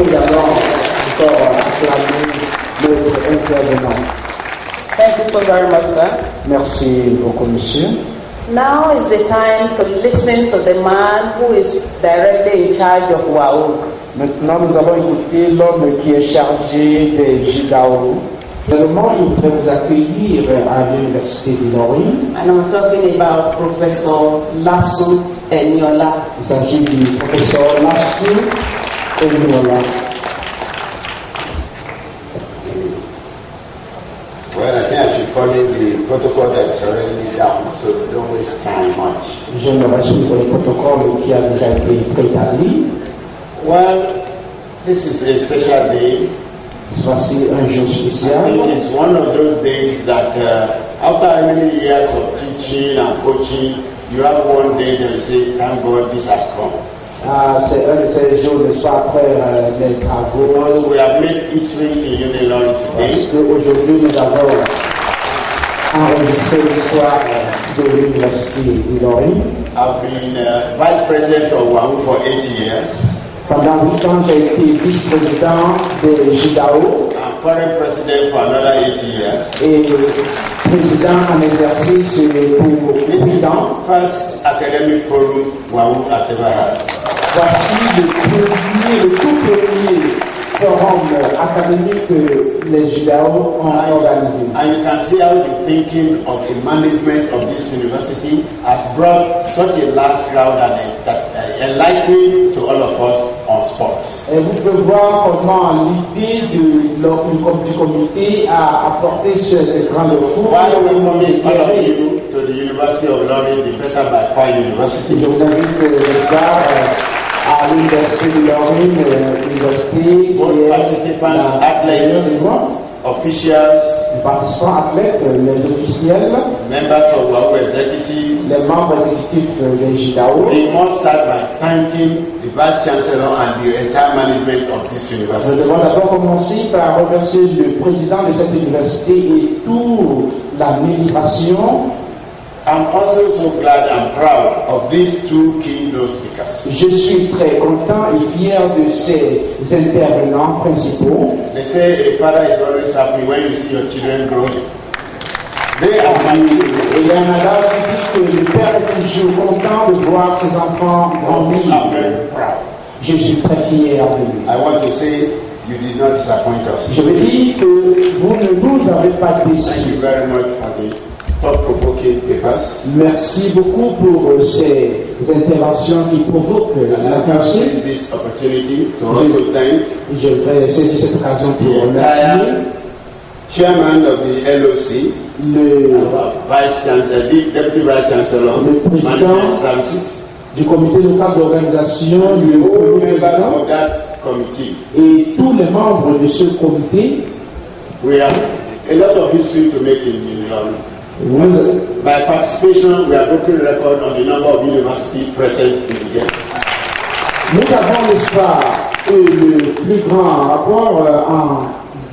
peut également encore acclamer notre intervenant. Thank you so very much, sir. Merci beaucoup, monsieur. Now is the time to listen to the man who is directly in charge of WAOG. Maintenant, nous allons écouter l'homme qui est chargé des JIDAO. Également, je voudrais vous accueillir à l'Université de Lori. And I'm talking about Professor Lasso Eniola. Il s'agit du professeur Lasso Eniola. Well, I think I should follow the protocol that's already down, so don't waste time much. Je me rassure sur le protocole qui a déjà été préétabli. Well, this is a special day. Voici un jour I spécial. think it's one of those days that after many years of teaching and coaching, you have one day that you say, thank God this has come. C'est un de ces jours, n'est-ce pas, après les travaux. Because we have made history in Unilori Parce today. qu'aujourd'hui, nous avons enregistré l'histoire de l'Université de Lori. I've been vice president of WAU for 8 years. Pendant 8 ans, j'ai été vice-président de JIDAO I'm current president for another 8 years. et président en exercice pour This is 8 ans. the first academic forum WAU has ever had. Voici le tout premier forum académique que les JIDAO ont organisé. And you can see how the thinking of the management of this university has brought such a large crowd and enlightening to all of us on sports. Et vous pouvez voir comment l'idée du comité a apporté ce grand four. Why welcoming all of you to the University of Lori, the Better by Far University. Je vous invite les gars à l'Université de Lori, l'université Both participants, athletes, officials, les participants athlètes, les officiels, members of our executive. les membres exécutifs des JIDAO. We must start by thanking the Vice Chancellor and the entire management of this Nous university. devons d'abord commencer par remercier le président de cette université et toute l'administration. I'm also so glad and proud of these two keynote speakers. Je suis très content et fier de ces intervenants principaux. They say a father is always happy when you see your children growing. They are my children. Et il y a un adage qui dit que le père est toujours content de voir ses enfants grandir. I'm very proud. Je suis très fier de lui. I want to say you did not disappoint us. Je veux dire que vous ne nous avez pas Thank déçus. you very much for the thought-provoking papers. Merci beaucoup pour ces interventions qui provoquent And I la can pensée. take this opportunity to also thank Je vais saisir cette occasion the pour remercier entire chairman of the LOC, le our vice chancellor, deputy vice chancellor, Le président. management services, du comité local d'organisation, and le the whole premier members président of that committee. et tous les membres de ce comité. We have a lot of history to make in London. Nous, By participation, we are broken record on the number of universities present in the game. nous avons, n'est-ce pas, le plus grand rapport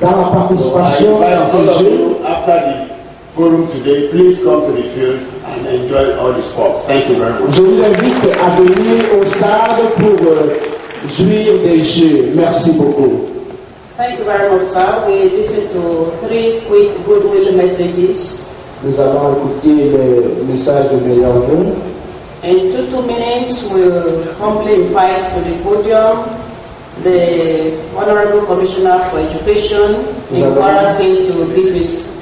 dans la So I participation invite dans all of ces Jeux. you after the forum today, please come to the field and enjoy all the sports. Thank you very much. Je vous invite à venir au stade pour jouir des Jeux. Merci beaucoup. Thank you very much, sir. We listen to 3 quick goodwill messages. Nous allons écouter le message de meilleur vœu. In 2 minutes, we'll humbly invite to the podium the Honorable Commissioner for Education, encourage him to give his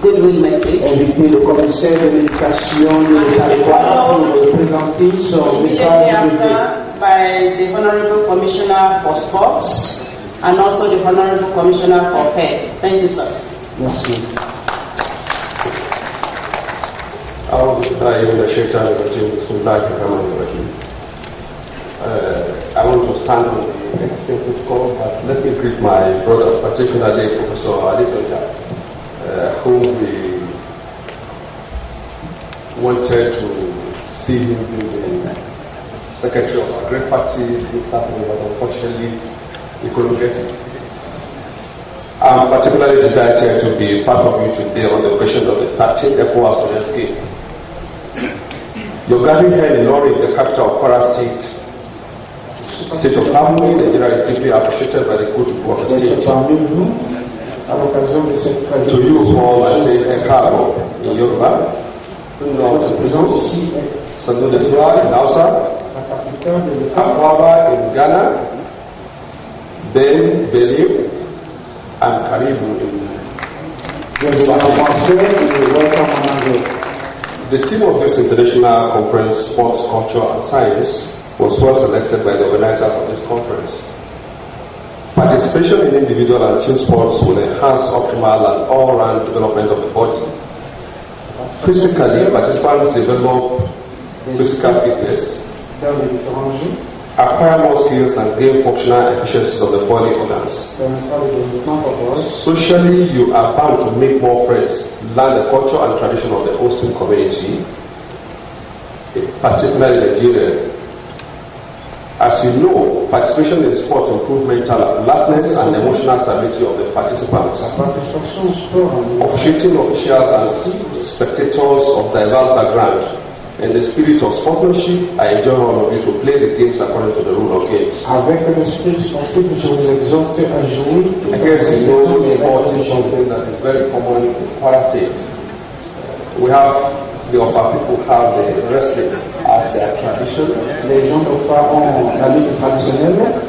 goodwill message. Inviter le commissaire de l'éducation de l'État pour présenter son Immediately message de vœu. after, by the Honorable Commissioner for Sports and also the Honorable Commissioner for Health. Thank you, sir. Merci. أعوذ بالله من الشيطان الرجيم بسم الله الرحمن الرحيم. I want to stand on the executive call, but let me greet my brothers, particularly Professor Ali Tonja, whom we wanted to see him being the secretary of our great party this Saturday, but unfortunately he couldn't get it. I'm particularly delighted to be part of you today on the question of the 13th ECOWAS student scheme. Your gathering here in Lori, the capital of Kwara State, State of harmony, Nigeria is deeply appreciated by the good people of the state. To you all, I say Ekabo in Yoruba, Sandu Detua in Hausa, Akwaba in Ghana, Ben Belim, and Karibu in The theme of this international conference, Sports, Culture and Science, was well selected by the organizers of this conference. Participation in individual and team sports will enhance optimal and all-round development of the body. Physically, participants develop physical fitness, acquire more skills and gain functional efficiencies of the body organs. Socially, you are bound to make more friends, learn the culture and tradition of the hosting community, particularly Nigeria. As you know, participation in sport improves mental alertness and emotional stability of the participants. Officiating officials and spectators of diverse background. In the spirit of sportsmanship, I enjoy all of you to play the games according to the rule of games. I guess you know sport is something that is very common in Kwara State. We have the Ofa people have the wrestling as their tradition. Les gens d'Ofa ont la lutte traditionnelle.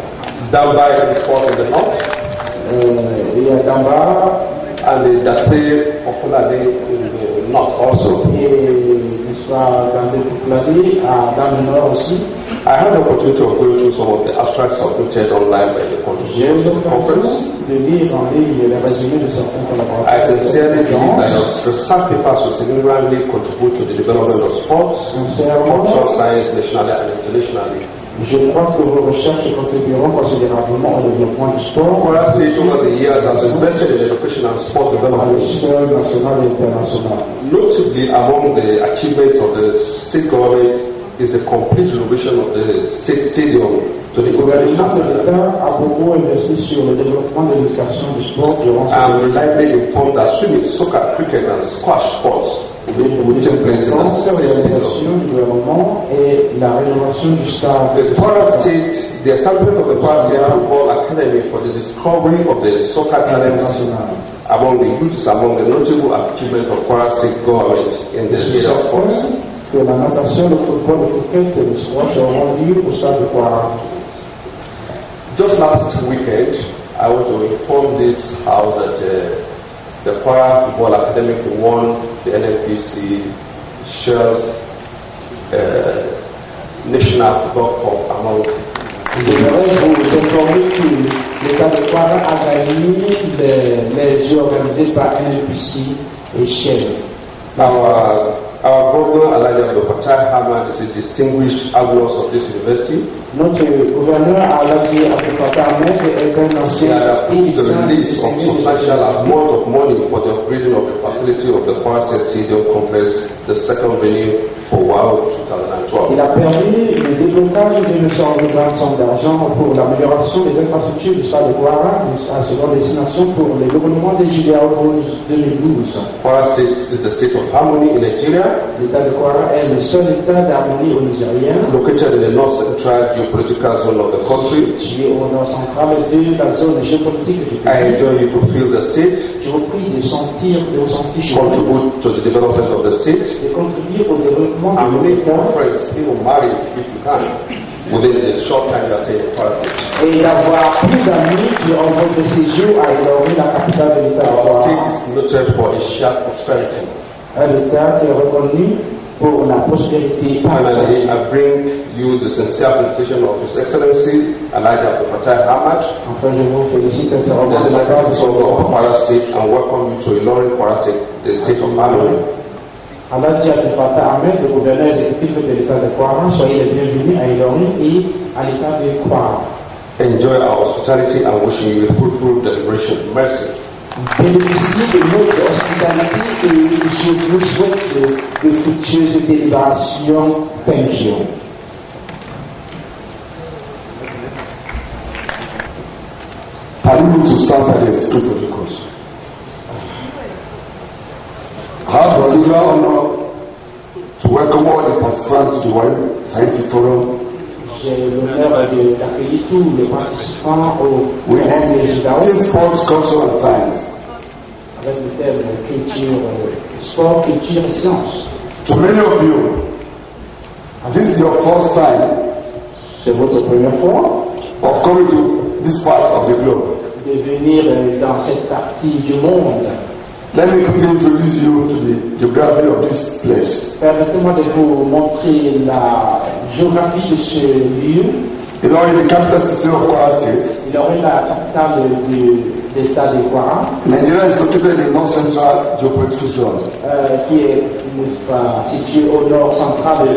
Damba is sport in the north. Il y a Damba. And the Datse popularly in the north also. I had the opportunity of going through some of the abstracts submitted online by the contributors of the conference. I sincerely believe that the research papers will significantly contribute to the development of sports, cultural science nationally and internationally. Je crois que vos recherches contribueront considérablement au développement du sport. Kwara State over the years has invested in education and sport development. Notably, among the achievements of the state government is the complete renovation of the state stadium to the gouvernement de l'État a beaucoup investi sur le développement de l'éducation du sport durant. I am reliably informed that swimming, soccer, cricket, and squash sports will take place in the state gouvernement et la rénovation du stade. The Kwara State, the establishment of the Kwara State Football Academy for the discovery of the soccer talents among the youths, among the notable achievements of Kwara State government in the area of sports. Que la natation, le football, le cricket et le squash auront lieu au stade de Kwara. Just last weekend, I want to inform this house that the Kwara Football Academy won the NNPC Shells National Football Cup among l'État de Kwara a gagné les jeux organisés par NNPC et Shell. Our governor, Elijah Abdul Fattah Ahmad, is a distinguished alumnus of this university. Notre gouverneur, Elijah Abdul Fattah Ahmad, est un ancien. He had approved the release of substantial amount of money for the upgrading of the facility of the Kwara State Stadium complex, the second venue for WOW 2012. Il a permis le déblocage de 920 d'argent pour l'amélioration des infrastructures du stade de Kwara à seconde destination pour le gouvernement des JDAO 2012. Kwara State is the state of harmony in Nigeria. L'État de Kwara est le seul État d'harmonie au Nigeria. Located in the north central geopolitical zone of the country. Situé au nord central de la zone géopolitique du pays. I enjoy you to feel the state. Je vous prie de sentir, de ressentir. Contribute to the development of the state. De contribuer au développement de l'État. Friends, even marry if you can. Within the short time that they are et d'avoir plus d'amis durant votre séjour à Ilorin, la capitale de l'État. Our state is noted for its shared prosperity. Un État qui est reconnu pour la prospérité. Finally, I bring you the sincere felicitation of His Excellency Elijah Abdul Fattah Ahmad. Enfin, je vous félicite the of Kwara State and welcome you to Ilorin, Kwara State, the state of harmony. Elijah Abdul Fattah Ahmed, le gouverneur exécutif de l'État de Kwara, soyez les bienvenus à Ilorin et à l'État de Kwara. Enjoy our hospitality and wishing you a fruitful deliberation. Merci. Bénéficiez de notre hospitalité et je vous souhaite de fructueuses délibérations. Thank you. Permit me to start by the script of the course. I have the singular honor to welcome all the participants to the World Scientific Forum J'ai l'honneur d'accueillir tous les participants au forum des Jidao sports, culture and science. avec le thème culture, sport, culture et sciences. To many of you, this is your first time C'est votre première fois of coming to this part of the globe. de venir dans cette partie du monde. Let me quickly introduce you to the geography of this place. Permettez-moi de vous montrer la géographie de ce lieu. You know, in the capital city of Kwara State, Il aurait la capitale de l'État de Kwara, Nigeria is located in North Central Geopolitical Zone. qui est, n'est-ce pas, située au nord central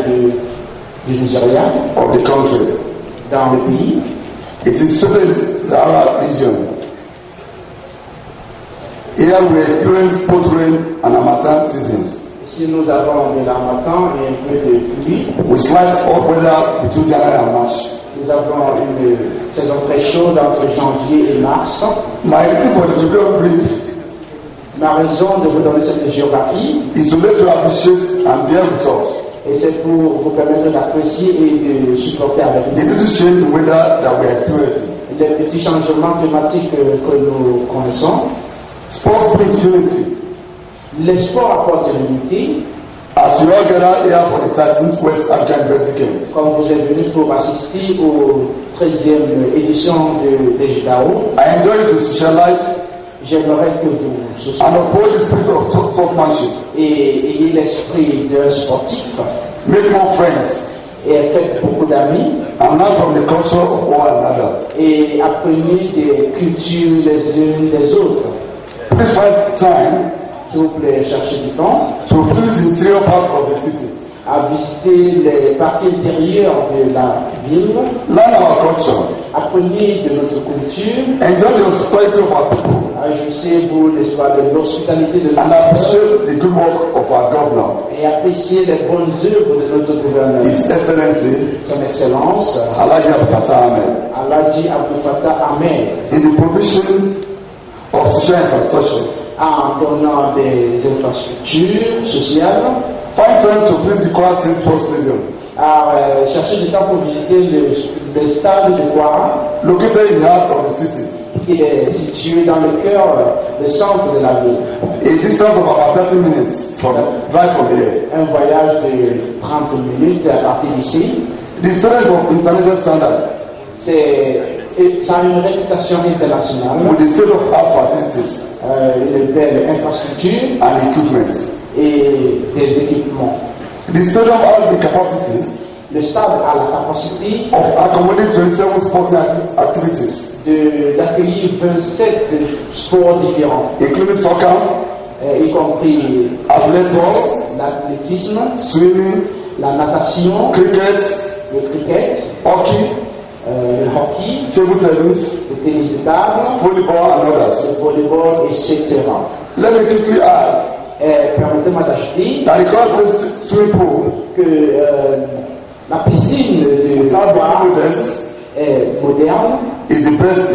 du Nigeria, Of the country. dans le pays. It is situated in the Sahara region. Here we experience both rain and harmattan seasons, Ici, nous avons de l'harmattan et un peu de pluie. with slight hot weather between January and March. Nous avons une saison très chaude entre janvier et mars. My reason for the geography brief Ma raison de vous donner cette géographie, is to let you appreciate and bear with us et c'est pour vous permettre d'apprécier et de supporter avec the nous little change in weather that we are experiencing. les petits changements climatiques que nous connaissons. Sports brings unity. Les sports apportent l'unité. As we all gather here for the 13th West African University Games, Comme vous êtes venus pour assister aux 13e édition des Jidao, I enjoy to socialize j'aimerais que vous and uphold the spirit of sportsmanship, ayez l'esprit d'un sportif make more friends, et faites beaucoup d'amis and learn from the culture of one another. et apprenez des cultures les unes des autres. Please find time S'il vous plaît, cherchez du temps to visit the interior part of the city, à visiter les parties intérieures de la ville, learn our culture, apprenez de notre culture, enjoy the hospitality of our people, jouissez-vous, n'est-ce pas, de l'hospitalité de and notre peuple appreciate the good work of our governor, et appréciez les bonnes œuvres de notre gouverneur. His Excellency Son Excellence, Alhaji Abdul Fattah Ahmed, Alhaji Abdul Fattah Ahmed, in the provision of social infrastructure. en donnant des infrastructures sociales, Find time to visit the Kwara State Sports Stadium, à chercher du temps pour visiter le stade de Kwara, located in the heart of the city, qui est situé dans le cœur, le centre de la ville. a distance of about 30 minutes from drive from here. Un voyage de 30 minutes à partir d'ici. The standards of international standard Ça a une réputation internationale, with the state of art facilities une belle infrastructure and equipment. et des équipements. The stadium has the capacity Le stade a la capacité of accommodating 27 sporting activities, d'accueillir 27 sports différents, including soccer, y compris athletics, l'athlétisme, swimming, la natation, cricket, le cricket, hockey, le hockey, table tennis, le tennis de table, volleyball, and others. le volleyball, etc. Let me quickly add Permettez-moi d'ajouter that the Kwara State swimming pool que la piscine de Kwara modest moderne is the best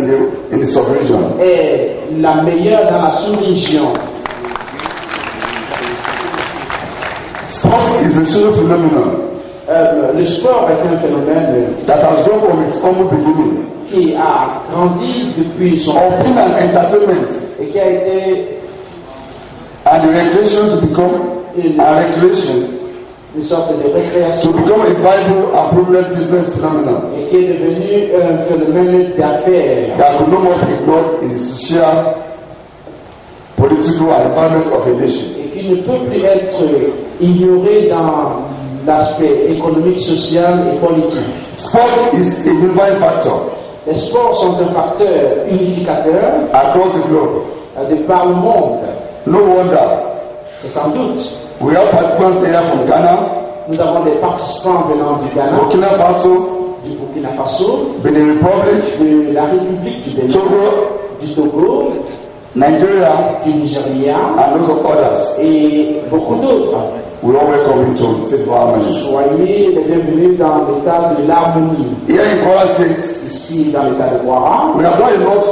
in the sub-region. est la meilleure dans la sous-région. Sports is a social phenomenon Le sport est un phénomène that has grown from its humble beginning qui a grandi depuis son of being an entertainment et qui a été and the recreation to become une sorte de récréation a viable and prominent business phenomenon et qui est devenu un phénomène d'affaires that could no more be ignored in the social, political and environment of a nation. et qui ne peut plus être ignoré dans l'aspect économique, social et politique. Sport is a unifying factor Les sports sont un facteur unificateur across the globe. de par le monde. No wonder C'est sans doute. we have participants here from Ghana, Nous avons des participants venant du Ghana, Burkina Faso, du Burkina Faso, Benin Republic, de la République du Bénin, Togo, du Togo, Nigeria, du Nigeria and those of others. et beaucoup d'autres. We all welcome you to State of Harmony. Soyez les bienvenus dans l'état de l'harmonie. Here in Kwara State, Ici, dans l'état de Kwara, we have done a lot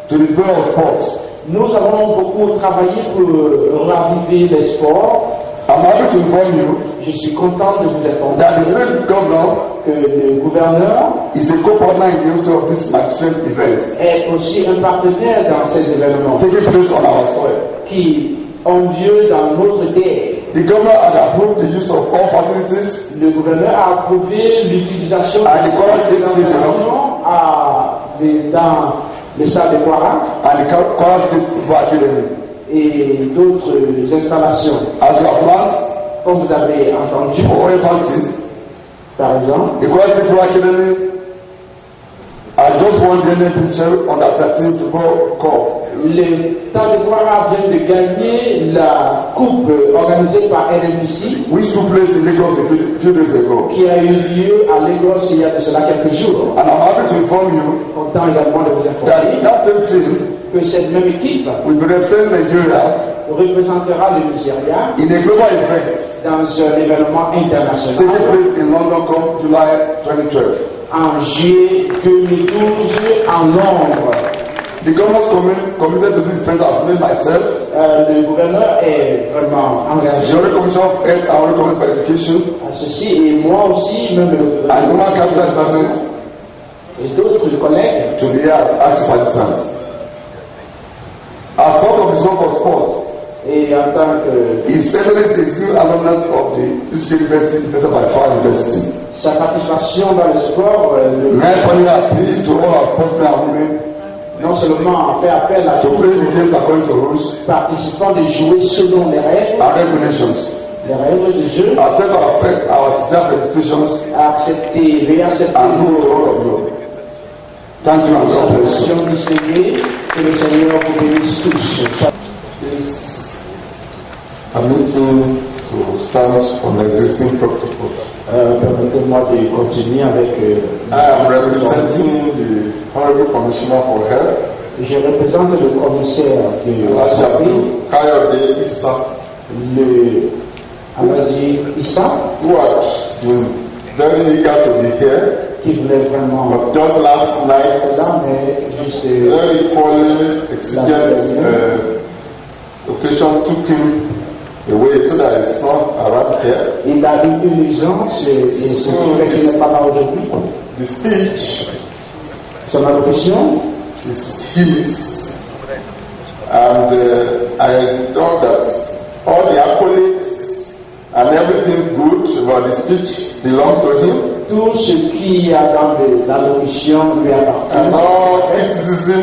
to the development of sports. nous avons beaucoup travaillé pour raviver les sports. I'm happy to inform you Je suis content de vous informer that the state governor que le gouverneur is a co-partner in the use of these magnificent events est aussi un partenaire dans ces événements taking place on our soil. qui ont lieu dans notre terre. The governor had approved the use of all facilities Le gouverneur a approuvé l'utilisation and the Kwara State Stadium dans le stade de Kwara and the Kwara State Football Academy. et d'autres installations. As you have learned, Comme vous avez entendu, for instance, par exemple, the Kwara State Football Academy had just won the NNPC under 13 football cup. le stade de Kwara vient de gagner la coupe organisée par NNPC Which took place in Lagos a few days ago. qui a eu lieu à Lagos il y a de cela quelques jours. And I'm happy to inform you Content également de vous that informer that same team que cette même équipe will be representing Nigeria représentera le Nigeria in a global event dans un événement international taking place in London come July 2012. en juillet 2012 en Londres. The government committed to this event has made myself, Le gouverneur est vraiment the engagé Honorable Commissioner of Health and Honorable Government for Education, à ceci et moi aussi, même le and Human gouverneur Capital Department et d'autres collègues to be here as active participants. As part of the Zone for Sports, et en tant que His Excellency is still alumnus of the UC University, better by Far University. sa participation dans le sport May I finally appeal to all our sportsmen and women non seulement fait appel à to tous play the games according to rules les participants de jouer selon les règles and regulations, du jeu, accept our staff registrations, veuillez accepter and do the work of law. Thank you and God bless you. nos distingués, que le Seigneur vous bénisse tous. Please permit me to stand on existing protocol. Permettez-moi de continuer avec. I am representing the Honorable Commissioner for Health, Je représente le commissaire de la santé, Kayode Issa, le Amadi Issa, who had been very eager to be here, qui voulait vraiment but just last night, là, mais juste very equally exigent occasion took him away so that he's not around here. il a une urgence et ce qui fait qu'il n'est pas là aujourd'hui. The speech Son allocution is his, and I know that all the accolades and everything good about the speech belongs to him, tout ce qu'il y a dans l'allocution lui appartient. and all criticism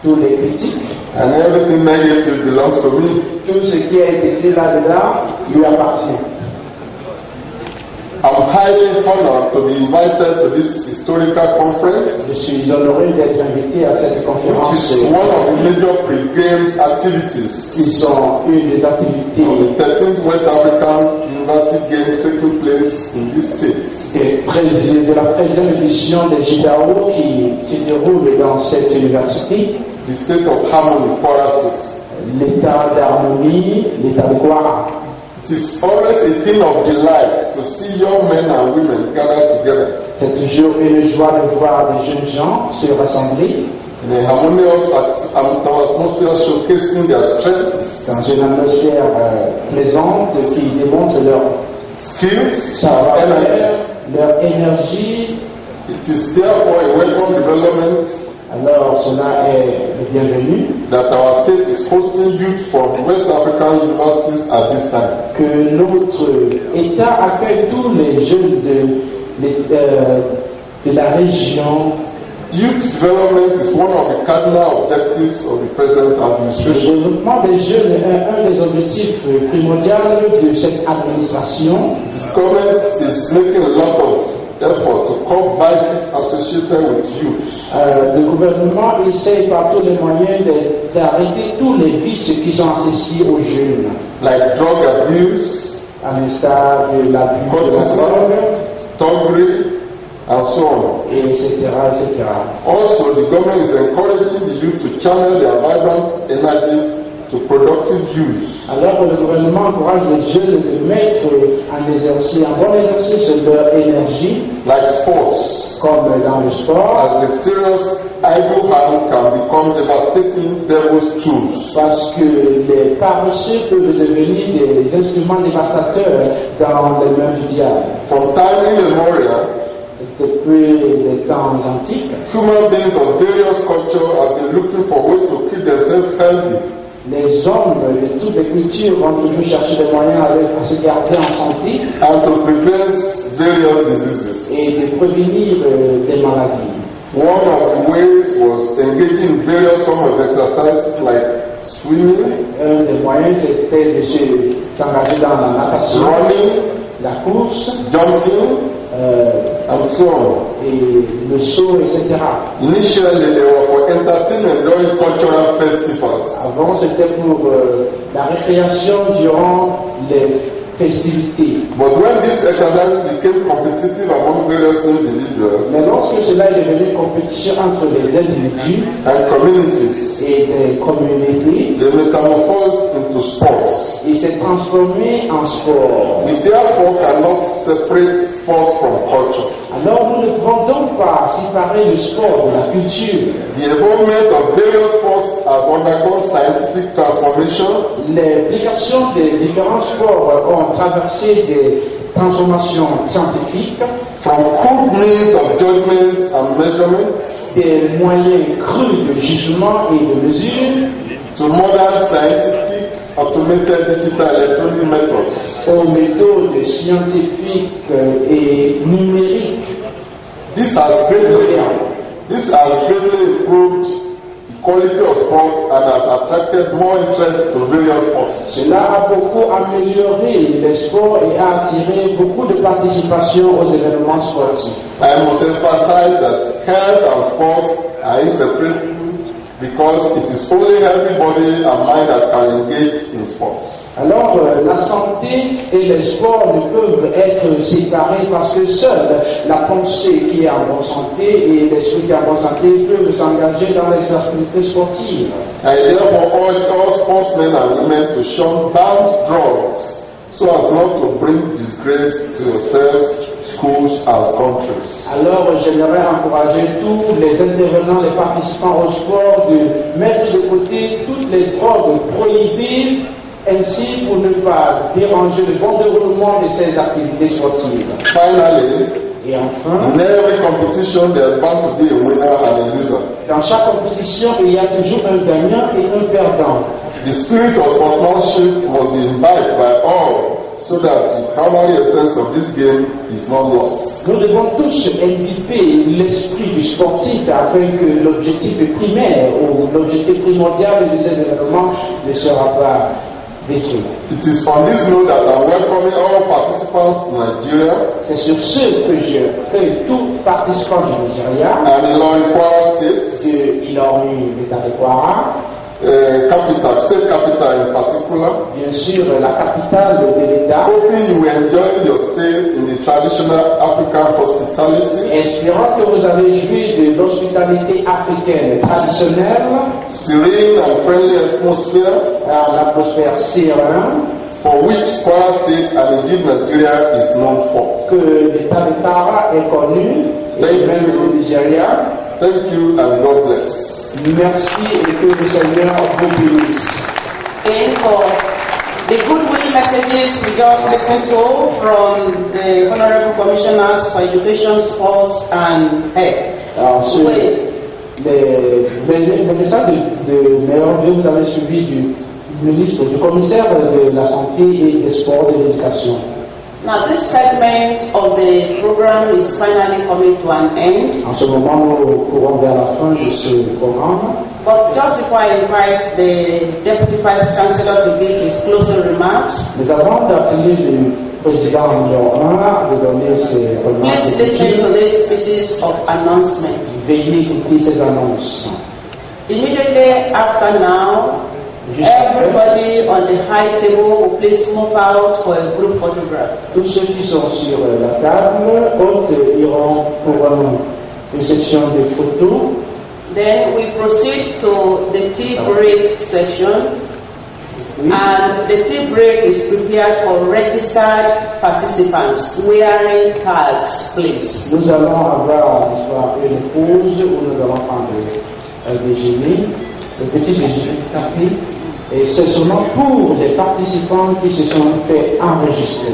Tous les critiques, and everything negative belongs to me. tout ce qui a été écrit là-dedans lui appartient. I'm highly honored to be invited to this historical conference, Je suis honoré d'être invité à cette which conférence is one of the major pre-games activities qui sont une des of activités the 13th West African University Games taking place in this state. de la 13e édition des JIDAO qui se déroule dans cette université, The state of harmony, Kwara State. l'état d'harmonie, l'état de Kwara. It is always a thing of delight to see young men and women gather together C'est toujours une joie de voir des jeunes gens se rassembler in a harmonious atmosphere showcasing their strengths, dans une atmosphère plaisante qui démontre leur skills, savoir-faire, and energy. leur énergie. It is therefore a welcome development Alors cela est le bienvenu that our state is hosting youth from West African universities at this time. que notre État accueille tous les jeunes de la région. Youth development is one of the cardinal objectives of the present Le administration. développement des jeunes est un des objectifs primordiaux de cette administration. This government is making a lot of efforts to curb vices associated with youth. Le gouvernement essaie par tous les moyens d'arrêter tous les vices qui sont associés aux jeunes, Like drug abuse, à l'instar de l'abus de la drogue, thuggery, and so on. et etc., etc. Also, the government is encouraging the youth to channel their vibrant energy to productive use. Alors que le gouvernement encourage les jeunes de mettre en bon exercice leur énergie, Like sports, comme dans le sport, as mysterious idle hands can become devastating devil's tools. parce que les paresseux peuvent devenir des instruments dévastateurs dans les mains du diable. From time immemorial, depuis les temps antiques. Human beings of various cultures have been looking for ways to keep themselves healthy. Les hommes de toutes les cultures vont toujours chercher des moyens à se garder en santé and to prevent various diseases. et de prévenir des maladies. One of the ways was engaging in various forms of exercise like swimming, Un des moyens, c'était de s'engager dans la natation, running, la course, jumping, and so on. et le saut, etc. Initially, they were for entertainment during cultural festivals. Avant, c'était pour la récréation durant les festivités. But when this exercise became competitive among various individuals Mais lorsque cela est devenu une compétition entre les individus and communities, et des communautés, they metamorphosed into sports. il s'est transformé en sport. We therefore cannot separate sport from culture. Alors nous ne pouvons donc pas séparer le sport de la culture. The evolvement of various sports has undergone scientific transformation. L'application des différents sports ont traversé des transformations scientifiques, From crude means of judgment and measurements des moyens crus de jugement et de mesure, to modern scientific automated digital electronic methods. aux méthodes scientifiques et numériques. This has greatly improved the quality of sports and has attracted more interest to various sports. Cela a beaucoup amélioré les sports et a attiré beaucoup de participation aux événements sportifs. I must emphasize that health and sports are inseparable because it is only healthy body and mind that can engage in sports. Alors, la santé et les sports ne peuvent être séparés parce que seule la pensée qui est en bonne santé et l'esprit qui est en bonne santé peuvent s'engager dans les activités sportives. I therefore urge all sportsmen and women to shun banned drugs so as not to bring disgrace to yourselves, schools, and countries. Alors, j'aimerais encourager tous les intervenants, les participants au sport de mettre de côté toutes les drogues prohibées ainsi pour ne pas déranger le bon déroulement de ces activités sportives. Finally, Et enfin, in every competition there is bound to be a winner and a loser. dans chaque compétition, il y a toujours un gagnant et un perdant. The spirit of sportsmanship must be imbibed by all so that the primary essence of this game is not lost. Nous devons tous imbiber l'esprit du sportif afin que l'objectif primaire ou l'objectif primordial de ces événements ne sera pas détruit. It is on this note that I'm welcoming all participants in Nigeria C'est sur ce que je fais tout participant du Nigeria, and in Kwara State, qu'il a eu l'État de Kwara, capital, state capital in particular, bien sûr la capitale de l'État, hoping you will enjoy your stay in the traditional African hospitality, espérant que vous avez joui de l'hospitalité africaine traditionnelle, serene and friendly atmosphere, l'atmosphère sereine, for which Kwara State and indeed Nigeria is known for. que l'État de Kwara est connu, et même le Nigeria. Thank you and God bless. Merci et que le Seigneur vous bénisse. And for the goodwill messages we just listened to from the Honorable Commissioners for Education, Sports and Health. Alors, le message de meilleur Dieu, vous avez suivi du ministre, du commissaire de la santé et des sports et de l'éducation. Now this segment of the program is finally coming to an end. En ce moment, nous courons vers la fin de ce programme. But just before I invite the Deputy Vice Chancellor to give his closing remarks, Mais avant d'appeler le président numéro 1 de donner ses remarques, please listen to these pieces of announcement. veuillez écouter ces annonces. Immediately after now, everybody on the high table will please move out for a group photograph. Tous ceux qui sont sur la table haute iront pour une session de photos. Then we proceed to the tea break section. And the tea break is prepared for registered participants wearing tags, please. Nous allons avoir une pause où nous allons prendre un déjeuner, le petit déjeuner café, et c'est seulement pour les participants qui se sont fait enregistrer.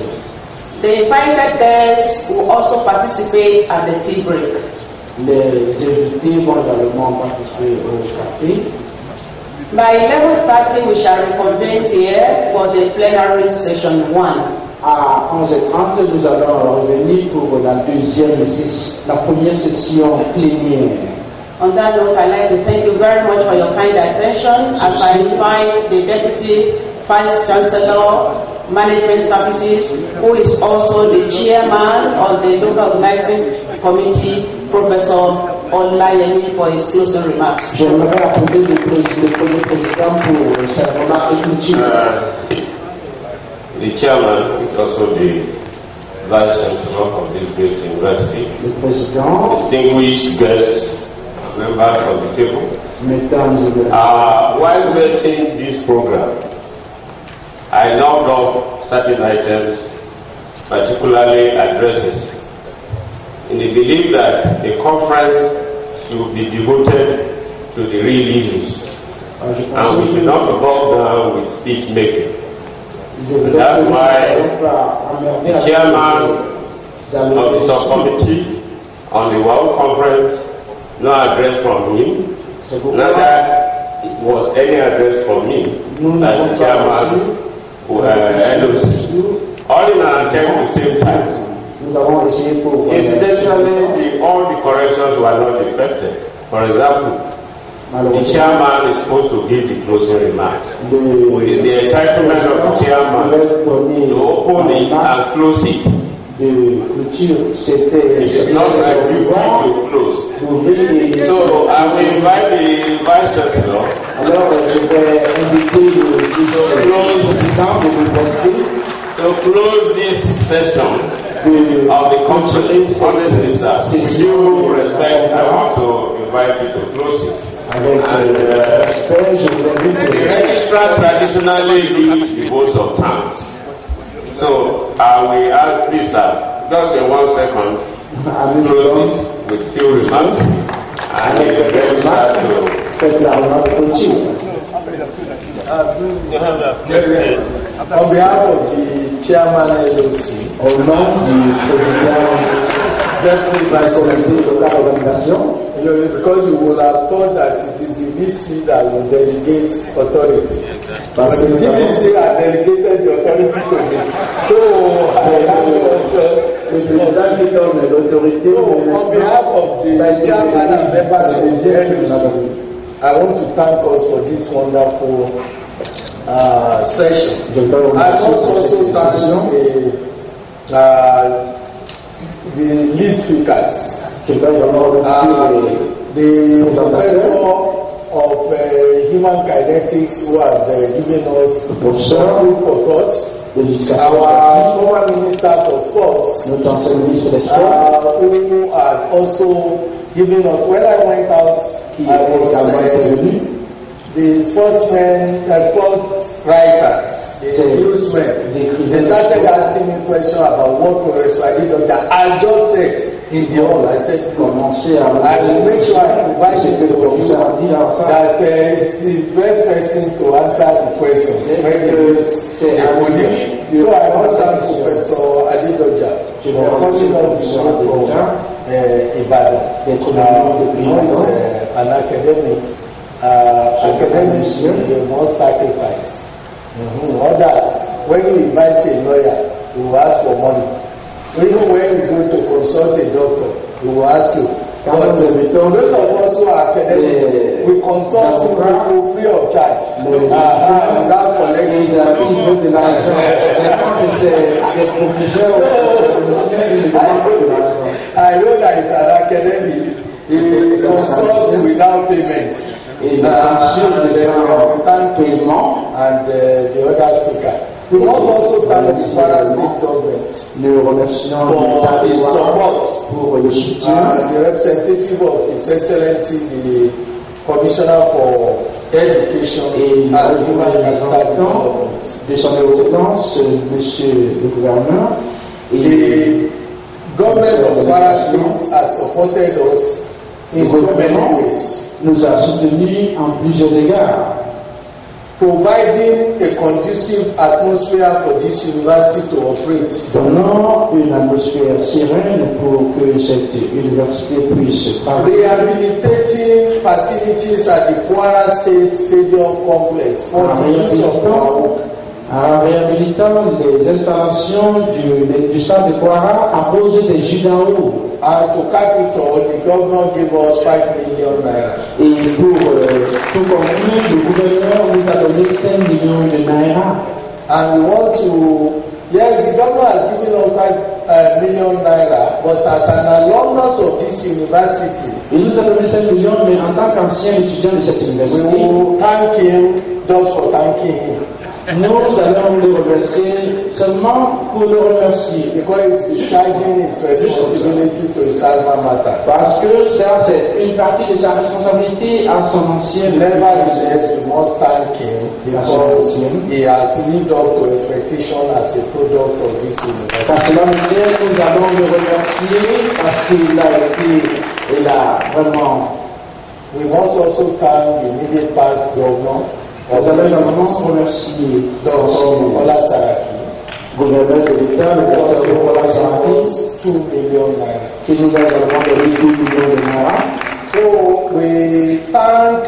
The invited guests will also participate at the tea break. Les invités vont également participer au café. By 11:30, we shall reconvene here for the plenary session 1. À 11h30, nous allons revenir pour la première session plénière. On that note, I'd like to thank you very much for your kind attention as I invite the Deputy Vice Chancellor, Management Services, who is also the chairman of the local organizing committee, Professor Olayemi, for his closing remarks. J'aimerais appeler le premier président pour sa remarque de culture. The chairman is also the vice chancellor of this great university. Le président, distinguished guests, members of the table. Mesdames et messieurs. While waiting this program, I knocked off certain items, particularly addresses, in the belief that the conference should be devoted to the real issues, and we should not be bogged down with speech making. And that's why the chairman of the subcommittee on the World Conference, no address from me, neither was any address from me as the chairman of LOC. All in an attempt at the same time. Incidentally, all the corrections were not effective. For example, the chairman is supposed to give the closing remarks. It is the entitlement of the chairman to open it and close it. It is not like you want to close. So I will invite the Vice Chancellor to close this session of the conference. Honestly, sir, with due respect, I want to invite you to close it. And the registrar traditionally gives the votes of thanks. So I will ask, please, sir, just in 1 second, close it with few remarks, and the registrar On behalf of the chairman LOC, au nom du président de la communauté de l'organisation, because you would have thought that it is the VC that will delegate authority. But the VC has delegated the authority to me. So, le président qui donne l'autorité, on behalf of the chairman and members of the LOC, I want to thank us for this wonderful session. I also thank the lead speakers. The professor of human kinetics who have given us some food for thought. Our former minister for sports, who had also given us, when I went out, I was the sportsmen, sports writers, the newsmen, they started asking me questions about what Professor Adedoja. I just said in the hall, I said, I will make sure I provide the that is the best person to answer the questions. So I want to thank Professor Adedoja for coming up to Ibadan. He is an academic. Academics must sacrifice. Others, when you invite a lawyer, he will ask for money. Even when you go to consult a doctor, he will ask you. But those of us who are academics, we consult people free of charge. Without collecting I know that it's an academic. He consults without payment. Et thank paiement and the other speaker. We must also thank the Kwara State government. Nous remercions for his support, pour le soutien, the representative of His Excellency, the Commissioner for Education et and Human Capital de son Excellence, Monsieur le Gouverneur. The government of Kwara State has supported us in so many ways. Nous a soutenus en plusieurs égards. providing a conducive atmosphere for this university to operate. Donnant une atmosphère sereine pour que cette université puisse travailler. Rehabilitating facilities at the Kwara State Stadium Complex for the use of our work. En réhabilitant les installations du stade de Kwara à cause des Gidao. And to capital, the governor gave us 5 million naira. Et pour tout conclure, le gouverneur nous a donné 5 millions de naira. And we want to, yes, the governor has given us 5 million naira, but as an alumnus of this university, il nous a donné 5 millions, mais en tant qu'ancien étudiant de cette université, we will thank him just for thanking him. Nous allons le remercier seulement pour le remercier. Because he's discharging his responsibility to his alma mater. Parce que ça, c'est une partie de sa responsabilité à son ancien. Nevertheless, we must thank him because he has lived up to expectation as a product of this university. Par cela, nous allons le remercier parce qu'il a vraiment. We must also thank the immediate past governor. Nous allons également remercier Dr. Ola Saraki, gouverneur de l'État, le Dr. Ola Saraki, 2 million naira. qui nous a également donné 2 millions de naira. So we thank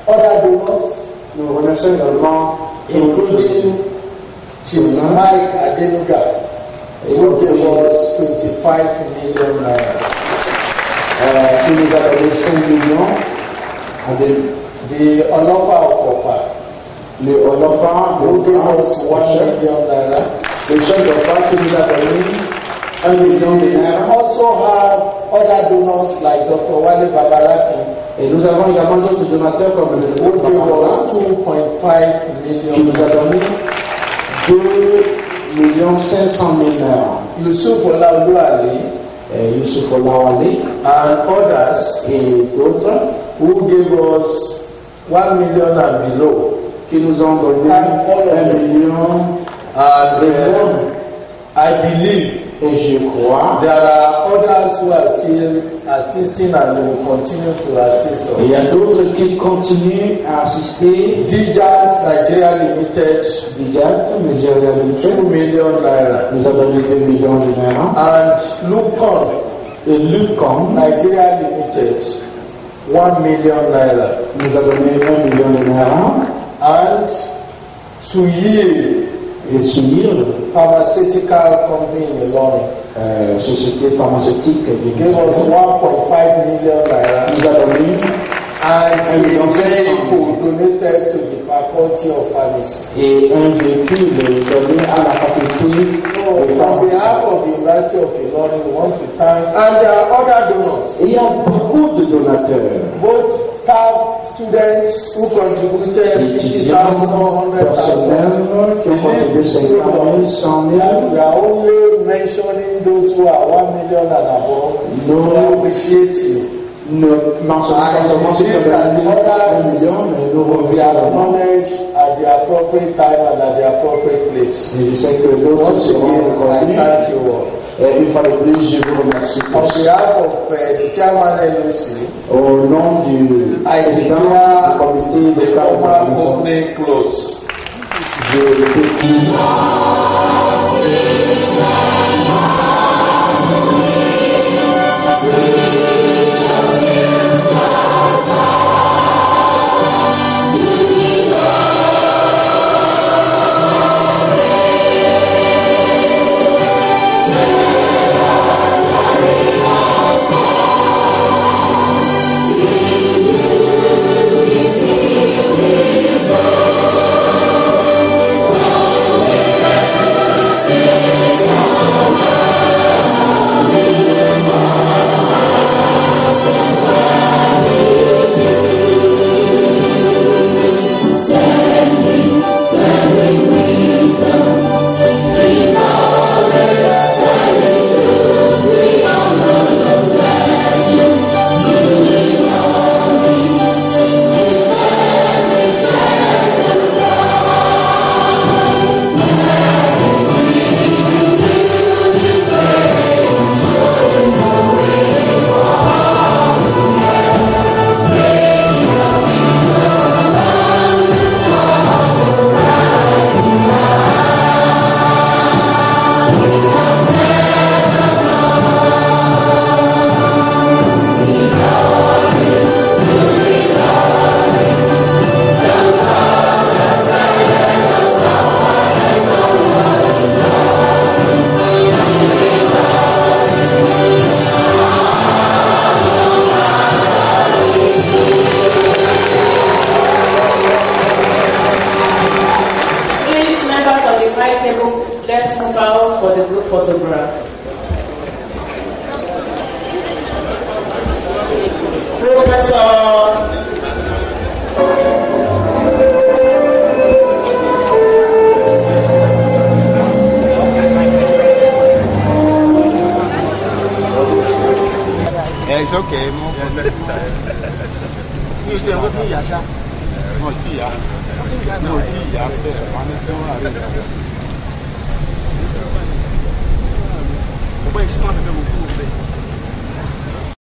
other donors, Nous remercions également, including Chief Mike Adenuga, who gave us 25 million naira. Qui nous a donné 5 millions. The Olofa of Ofa, Le Olofa, who gave us 1 million naira. le chef d'Ofa qui nous a donné 1 million de We naira. also have other donors like Dr. Wale Babalaki, Et nous avons également d'autres donateurs comme le who groupe gave Babalaki, us 2.5 qui million nous a donné 2 500 000 naira. Yusuf Olaoluwale Youssouf Olawale and others et d'autres who gave us 1 million and below. qui nous ont donné 1 million. And I believe Et je crois there are others who are still assisting and will continue to assist il y a us. d'autres qui continuent à assister. Dijat Nigeria Limited, Dijat, Nigeria 2 million naira. nous a donné 2 millions de naira. And Lupcon Et Lucom Nigeria Limited, 1 million naira. nous a donné 1 million de naira. And Suyi Et Sunir, Pharmaceutical Company in Ilorin, société pharmaceutique du gave us 1.5 million naira. nous a donné And a vehicle donated to the Faculty of Pharmacy. et un véhicule donné à la faculté. So, on behalf of the University of Ilorin, we want to thank, and there are other donors, Il y a beaucoup de donateurs, both staff, students who contributed 50,000, 100,000. personnels qui ont contribué 50 000, 100 000. We are only mentioning those who are 1 million and above. We appreciate you. Ne mentionnons pas seulement ceux qui ont donné 1 million, mais nous We remercions are également. acknowledged at the appropriate time and at the appropriate place. Et je sais que d'autres Once seront again, I reconnus. thank you all. Et une fois de plus, je vous remercie On tous. behalf of the chairman LOC, Au nom du président du comité de cadre de opening close. je It's okay. You say what you yasha? No tia. No tia. Say, it's not